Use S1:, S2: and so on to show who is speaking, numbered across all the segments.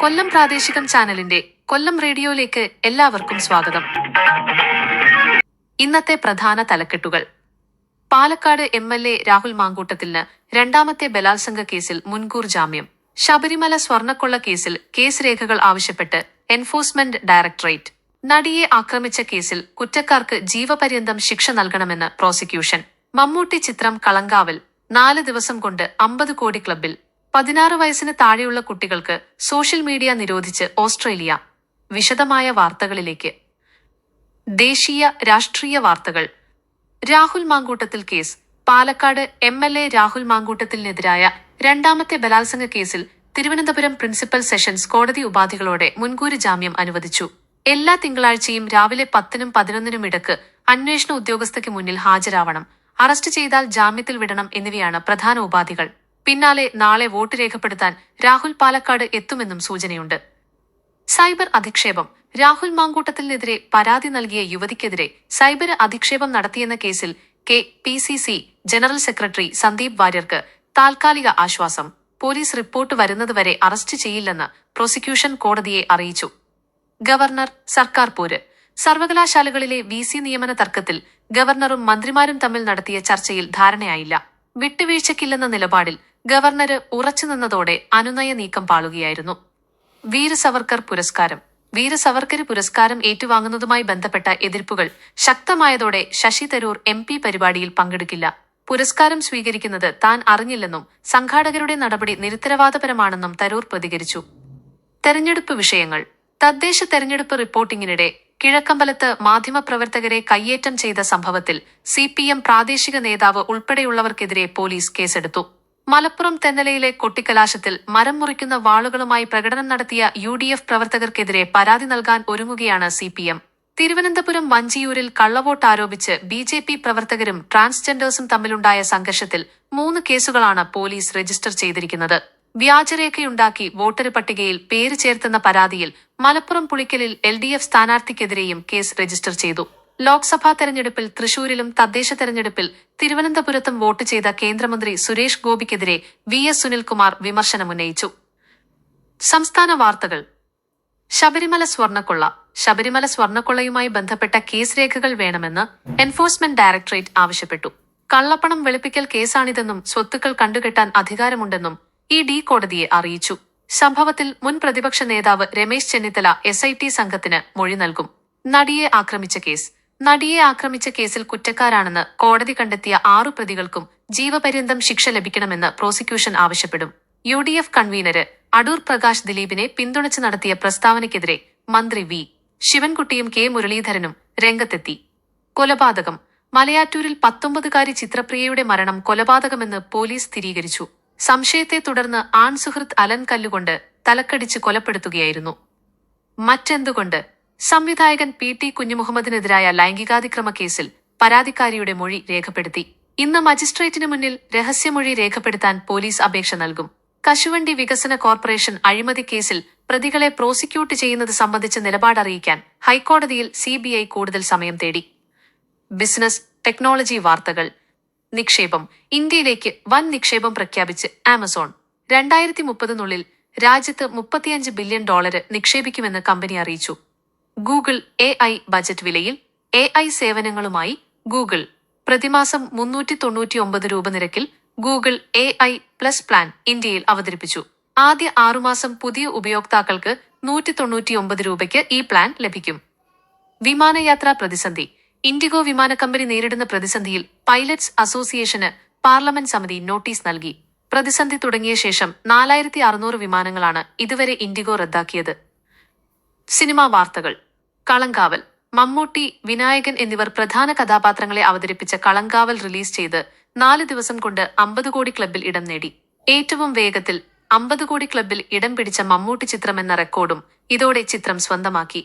S1: കൊല്ലം പ്രാദേശികം ചാനലിന്റെ കൊല്ലം റേഡിയോയിലേക്ക് എല്ലാവർക്കും സ്വാഗതം. ഇന്നത്തെ പ്രധാന തലക്കെട്ടുകൾ. പാലക്കാട് MLA രാഹുൽ മാങ്കൂട്ടത്തിന് രണ്ടാമത്തെ ബലാത്സംഗ കേസിൽ മുൻകൂർ ജാമ്യം. ശബരിമല സ്വർണ്ണക്കൊള്ള കേസിൽ കേസ് രേഖകൾ ആവശ്യപ്പെട്ട് എൻഫോഴ്സ്മെന്റ് ഡയറക്ടറേറ്റ്. നടിയെ ആക്രമിച്ച കേസിൽ കുറ്റക്കാർക്ക് ജീവപര്യന്തം ശിക്ഷ നൽകണമെന്ന് പ്രോസിക്യൂഷൻ. മമ്മൂട്ടി ചിത്രം കളങ്കാവൽ 4 ദിവസം കൊണ്ട് 50 കോടി ക്ലബിൽ. 16 വയസ്സിന് താഴെയുള്ള കുട്ടികൾക്ക് സോഷ്യൽ മീഡിയ നിരോധിച്ച് ഓസ്ട്രേലിയ. വിശദമായ വാർത്തകളിലേക്ക്. ദേശീയ രാഷ്ട്രീയ വാർത്തകൾ. രാഹുൽ മാങ്കൂട്ടത്തിൽ കേസ്. പാലക്കാട് MLA രാഹുൽ മാങ്കൂട്ടത്തിനെതിരായ രണ്ടാമത്തെ ബലാത്സംഗ കേസിൽ തിരുവനന്തപുരം പ്രിൻസിപ്പൽ സെഷൻസ് കോടതി ഉപാധികളോടെ മുൻകൂർ ജാമ്യം അനുവദിച്ചു. എല്ലാ തിങ്കളാഴ്ചയും രാവിലെ 10നും 11നും ഇടക്ക് അന്വേഷണ ഉദ്യോഗസ്ഥയ്ക്ക് മുന്നിൽ ഹാജരാവണം, അറസ്റ്റ് ചെയ്താൽ ജാമ്യത്തിൽ വിടണം എന്നിവയാണ് പ്രധാന ഉപാധികൾ. പിന്നാലെ നാളെ വോട്ട് രേഖപ്പെടുത്താൻ രാഹുൽ പാലക്കാട് എത്തുമെന്നും സൂചനയുണ്ട്. സൈബർ അധിക്ഷേപം. രാഹുൽ മാങ്കൂട്ടത്തിനെതിരെ പരാതി നൽകിയ യുവതിക്കെതിരെ സൈബർ അധിക്ഷേപം നടത്തിയെന്ന കേസിൽ KPCC ജനറൽ സെക്രട്ടറി സന്ദീപ് വാര്യർക്ക് താൽക്കാലിക ആശ്വാസം. പോലീസ് റിപ്പോർട്ട് വരുന്നതുവരെ അറസ്റ്റ് ചെയ്യില്ലെന്ന് പ്രോസിക്യൂഷൻ കോടതിയെ അറിയിച്ചു. ഗവർണർ സർക്കാർ പോര്. സർവകലാശാലകളിലെ VC നിയമന തർക്കത്തിൽ ഗവർണറും മന്ത്രിമാരും തമ്മിൽ നടത്തിയ ചർച്ചയിൽ ധാരണയായില്ല. വിട്ടുവീഴ്ചയ്ക്കില്ലെന്ന നിലപാടിൽ ഗവർണര് ഉറച്ചുനിന്നതോടെ അനുനയ നീക്കം പാളുകയായിരുന്നു. വീര സവർക്കർ പുരസ്കാരം. വീര സവർക്കര് പുരസ്കാരം ഏറ്റുവാങ്ങുന്നതുമായി ബന്ധപ്പെട്ട എതിർപ്പുകൾ ശക്തമായതോടെ ശശി തരൂർ MP പരിപാടിയിൽ പങ്കെടുക്കില്ല. പുരസ്കാരം സ്വീകരിക്കുന്നത് താൻ അറിഞ്ഞില്ലെന്നും സംഘാടകരുടെ നടപടി നിരുത്തരവാദപരമാണെന്നും തരൂർ പ്രതികരിച്ചു. തെരഞ്ഞെടുപ്പ് വിഷയങ്ങൾ. തദ്ദേശ തെരഞ്ഞെടുപ്പ് റിപ്പോർട്ടിംഗിനിടെ കിഴക്കമ്പലത്ത് മാധ്യമപ്രവർത്തകരെ കയ്യേറ്റം ചെയ്ത സംഭവത്തിൽ CPM പ്രാദേശിക നേതാവ് ഉൾപ്പെടെയുള്ളവർക്കെതിരെ പോലീസ് കേസെടുത്തു. മലപ്പുറം തെന്നലയിലെ കൊട്ടിക്കലാശത്തിൽ മരം മുറിക്കുന്ന വാളുകളുമായി പ്രകടനം നടത്തിയ UDF പ്രവർത്തകർക്കെതിരെ പരാതി നൽകാൻ ഒരുങ്ങുകയാണ് CPM. തിരുവനന്തപുരം വഞ്ചിയൂരിൽ കള്ളവോട്ട് ആരോപിച്ച് BJP പ്രവർത്തകരും ട്രാൻസ്ജെൻഡേഴ്സും തമ്മിലുണ്ടായ സംഘർഷത്തിൽ 3 കേസുകളാണ് പോലീസ് രജിസ്റ്റർ ചെയ്തിരിക്കുന്നത്. വ്യാജരേഖയുണ്ടാക്കി വോട്ടർ പട്ടികയിൽ പേര് ചേർത്തെന്ന പരാതിയിൽ മലപ്പുറം പുളിക്കലിൽ LDF സ്ഥാനാർത്ഥിക്കെതിരെയും കേസ് രജിസ്റ്റർ ചെയ്തു. ലോക്സഭാ തെരഞ്ഞെടുപ്പിൽ തൃശൂരിലും തദ്ദേശ തെരഞ്ഞെടുപ്പിൽ തിരുവനന്തപുരത്തും വോട്ട് ചെയ്ത കേന്ദ്രമന്ത്രി സുരേഷ് ഗോപിക്കെതിരെ VS സുനിൽകുമാർ വിമർശനമുന്നയിച്ചു. സംസ്ഥാന വാർത്തകൾ. ശബരിമല സ്വർണ്ണക്കൊള്ള. ശബരിമല സ്വർണ്ണക്കൊള്ളയുമായി ബന്ധപ്പെട്ട കേസ് രേഖകൾ വേണമെന്ന് എൻഫോഴ്സ്മെന്റ് ഡയറക്ടറേറ്റ് ആവശ്യപ്പെട്ടു. കള്ളപ്പണം വെളുപ്പിക്കൽ കേസാണിതെന്നും സ്വത്തുക്കൾ കണ്ടുകെട്ടാൻ അധികാരമുണ്ടെന്നും ED കോടതിയെ അറിയിച്ചു. സംഭവത്തിൽ മുൻ പ്രതിപക്ഷ നേതാവ് രമേശ് ചെന്നിത്തല SIT സംഘത്തിന് മൊഴി നൽകും. നടിയെ ആക്രമിച്ച കേസ്. നടിയെ ആക്രമിച്ച കേസിൽ കുറ്റക്കാരാണെന്ന് കോടതി കണ്ടെത്തിയ 6 പ്രതികൾക്കും ജീവപര്യന്തം ശിക്ഷ ലഭിക്കണമെന്ന് പ്രോസിക്യൂഷൻ ആവശ്യപ്പെടും. UDF കൺവീനര് അടൂർ പ്രകാശ് ദിലീപിനെ പിന്തുണച്ച് നടത്തിയ പ്രസ്താവനയ്ക്കെതിരെ മന്ത്രി V ശിവൻകുട്ടിയും K മുരളീധരനും രംഗത്തെത്തി. കൊലപാതകം. മലയാറ്റൂരിൽ 19കാരി ചിത്രപ്രിയയുടെ മരണം കൊലപാതകമെന്ന് പോലീസ് സ്ഥിരീകരിച്ചു. സംശയത്തെ തുടർന്ന് ആൺസുഹൃത്ത് അലൻ കല്ലുകൊണ്ട് തലക്കടിച്ച് കൊലപ്പെടുത്തുകയായിരുന്നു. മറ്റെന്തുകൊണ്ട്? സംവിധായകൻ PT കുഞ്ഞുമുഹമ്മദിനെതിരായ ലൈംഗികാതിക്രമ കേസിൽ പരാതിക്കാരിയുടെ മൊഴി രേഖപ്പെടുത്തി. ഇന്ന് മജിസ്ട്രേറ്റിന് മുന്നിൽ രഹസ്യമൊഴി രേഖപ്പെടുത്താൻ പോലീസ് അപേക്ഷ നൽകും. കശുവണ്ടി വികസന കോർപ്പറേഷൻ അഴിമതി കേസിൽ പ്രതികളെ പ്രോസിക്യൂട്ട് ചെയ്യുന്നത് സംബന്ധിച്ച നിലപാടറിയിക്കാൻ ഹൈക്കോടതിയിൽ CBI കൂടുതൽ സമയം തേടി. ബിസിനസ് ടെക്നോളജി വാർത്തകൾ. നിക്ഷേപം. ഇന്ത്യയിലേക്ക് വൻ നിക്ഷേപം പ്രഖ്യാപിച്ച് ആമസോൺ. 2030 രാജ്യത്ത് $35 ബില്യൺ നിക്ഷേപിക്കുമെന്ന് കമ്പനി അറിയിച്ചു. ഗൂഗിൾ AI ബജറ്റ് വിലയിൽ AI സേവനങ്ങളുമായി ഗൂഗിൾ. പ്രതിമാസം $399 നിരക്കിൽ ഗൂഗിൾ AI പ്ലസ് പ്ലാൻ ഇന്ത്യയിൽ അവതരിപ്പിച്ചു. ആദ്യ 6 മാസം പുതിയ ഉപയോക്താക്കൾക്ക് $199 ഈ പ്ലാൻ ലഭിക്കും. വിമാനയാത്രാ പ്രതിസന്ധി. ഇൻഡിഗോ വിമാന കമ്പനി നേരിടുന്ന പ്രതിസന്ധിയിൽ പൈലറ്റ്സ് അസോസിയേഷന് പാർലമെന്റ് സമിതി നോട്ടീസ് നൽകി. പ്രതിസന്ധി തുടങ്ങിയ ശേഷം 4600 വിമാനങ്ങളാണ് ഇതുവരെ ഇൻഡിഗോ റദ്ദാക്കിയത്. സിനിമാ വാർത്തകൾ. കളങ്കാവൽ. മമ്മൂട്ടി, വിനായകൻ എന്നിവർ പ്രധാന കഥാപാത്രങ്ങളെ അവതരിപ്പിച്ച കളങ്കാവൽ റിലീസ് ചെയ്ത് 4 ദിവസം കൊണ്ട് 50 കോടി ക്ലബിൽ ഇടം നേടി. ഏറ്റവും വേഗത്തിൽ 50 കോടി ക്ലബിൽ ഇടം പിടിച്ച മമ്മൂട്ടി ചിത്രമെന്ന റെക്കോർഡും ഇതോടെ ചിത്രം സ്വന്തമാക്കി.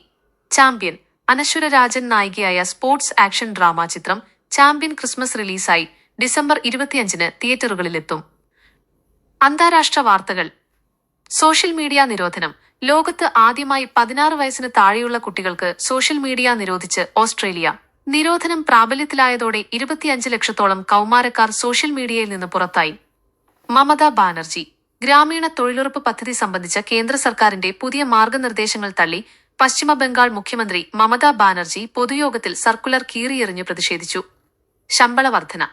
S1: ചാമ്പ്യൻ. അനശ്വര രാജൻ നായികയായ സ്പോർട്സ് ആക്ഷൻ ഡ്രാമ ചിത്രം ചാമ്പ്യൻ ക്രിസ്മസ് റിലീസായി ഡിസംബർ 25-ന് തിയേറ്ററുകളിലെത്തും. അന്താരാഷ്ട്ര വാർത്തകൾ. സോഷ്യൽ മീഡിയ നിരോധനം. ലോകത്ത് ആദ്യമായി 16 വയസ്സിന് താഴെയുള്ള കുട്ടികൾക്ക് സോഷ്യൽ മീഡിയ നിരോധിച്ച് ഓസ്ട്രേലിയ. നിരോധനം പ്രാബല്യത്തിലായതോടെ 25 ലക്ഷത്തോളം കൗമാരക്കാർ സോഷ്യൽ മീഡിയയിൽ നിന്ന് പുറത്തായി. മമതാ ബാനർജി. ഗ്രാമീണ തൊഴിലുറപ്പ് പദ്ധതി സംബന്ധിച്ച കേന്ദ്ര സർക്കാരിന്റെ പുതിയ മാർഗനിർദ്ദേശങ്ങൾ തള്ളി പശ്ചിമ ബംഗാൾ മുഖ്യമന്ത്രി മമതാ ബാനർജി പൊതുയോഗത്തിൽ സർക്കുലർ കീറിയെറിഞ്ഞു പ്രതിഷേധിച്ചു. ശമ്പള വർധന.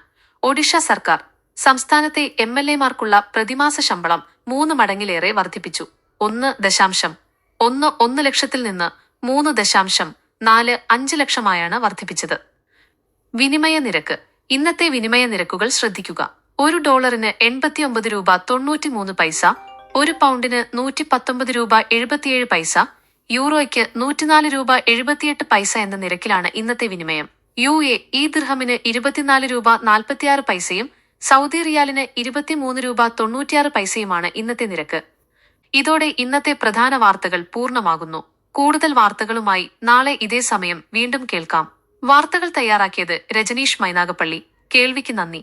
S1: ഒഡീഷ സർക്കാർ സംസ്ഥാനത്തെ MLA-മാർക്കുള്ള പ്രതിമാസ ശമ്പളം 3 മടങ്ങിലേറെ വർദ്ധിപ്പിച്ചു. 1.11 ലക്ഷത്തിൽ നിന്ന് 3.45 ലക്ഷമായാണ് വർദ്ധിപ്പിച്ചത്. വിനിമയ നിരക്ക്. ഇന്നത്തെ വിനിമയ നിരക്കുകൾ ശ്രദ്ധിക്കുക. $1 89 രൂപ 93 പൈസ, 1 പൗണ്ടിന് 119 രൂപ 77 പൈസ, യൂറോയ്ക്ക് 104 രൂപ 78 പൈസ എന്ന നിരക്കിലാണ് ഇന്നത്തെ വിനിമയം. UAE ദിർഹമിന് 24 രൂപ 46 പൈസയും സൗദി റിയാലിന് 23 രൂപ 96 പൈസയുമാണ് ഇന്നത്തെ നിരക്ക്. ഇതോടെ ഇന്നത്തെ പ്രധാന വാർത്തകൾ പൂർണ്ണമാകുന്നു. കൂടുതൽ വാർത്തകളുമായി നാളെ ഇതേ സമയം വീണ്ടും കേൾക്കാം. വാർത്തകൾ തയ്യാറാക്കിയത് രജനീഷ് മൈനാഗപ്പള്ളി. കേൾവിക്ക് നന്ദി.